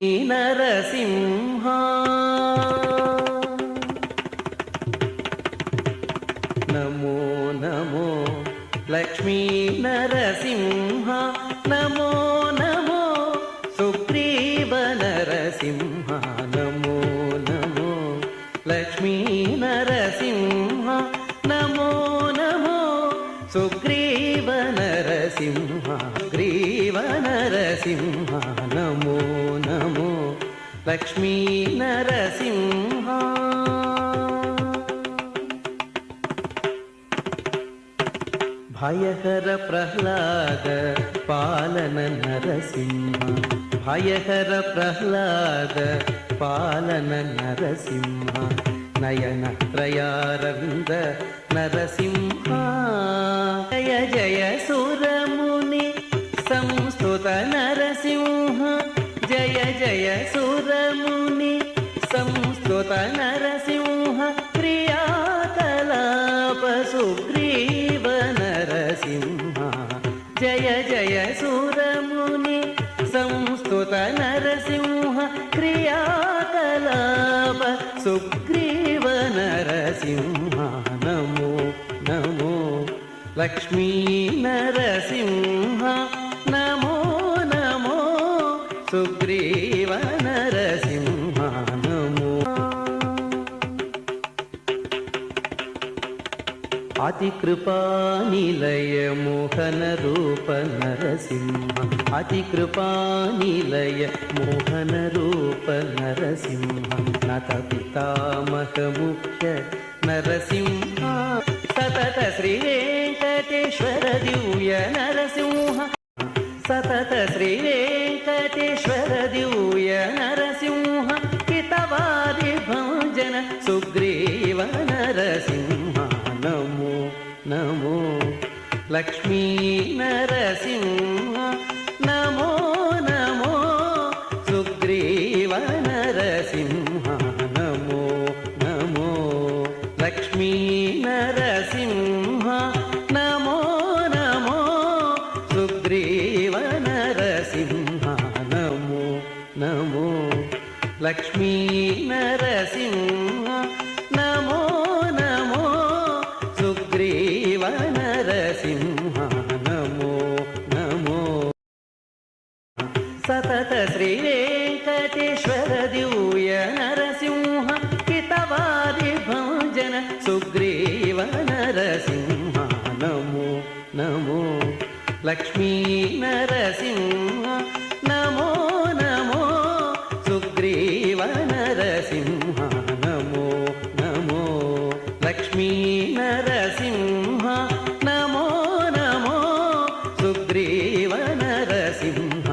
నరసింహ నమో నమో లక్ష్మీ నరసింహ నమో నమో సుగ్రీవ నరసింహ నమో నమో లక్ష్మీ నరసింహ నమో నమో సుగ్రీవ నరసింహ గ్రీవ నరసింహ నమో నమో లక్ష్మీ నరసింహ భయహర ప్రహ్లాద పాలన నరసింహ భయహర ప్రహ్లాద పాలన నరసింహ నయన త్రయారవింద నరసింహ జయ జయ సురముని సంస్తుత నరసింహ జయ జయ సురముని సంస్తుత నరసింహ ప్రియాకలాప సుగ్రీవ నరసింహ జయ జయ సురముని సంస్తుత నరసింహ క్రియాకలాప సుగ్రీవ నరసింహ నమో నమో లక్ష్మీ నరసింహ నమో నమో సుగ్రీవ నరసింహ నమో అతి కృపానిలయ మోహన రూప నరసింహ అతి కృపానిలయ మోహన రూప నరసింహ నత పితామహ ముఖ్య నరసింహ సతత శ్రీ వెంకటేశ్వర దివ్య నరసింహ సతత శ్రీ వెంకటేశ్వర దివ్య నరసింహ హితవాది భంజన సుగ్రీవ నరసింహ నమో నమో లక్ష్మీ నరసింహ నమో నమో సుగ్రీవ నరసింహ నమో నమో లక్ష్మీ నరసింహ నమో నమో సుగ్రీవ నరసింహ నమో నమో లక్ష్మీ నరసింహ నమో నమో సుగ్రీవ నరసింహ నమో నమో సతత శ్రీ వెంకటేశ్వర దివ్య నరసింహ హితవాది భంజన సుగ్రీవ నరసింహ నమో నమో లక్ష్మీ నరసింహ నమో నమో సుగ్రీవ నరసింహ నమో నమో లక్ష్మీ నరసింహ నమో నమో సుగ్రీవ నరసింహ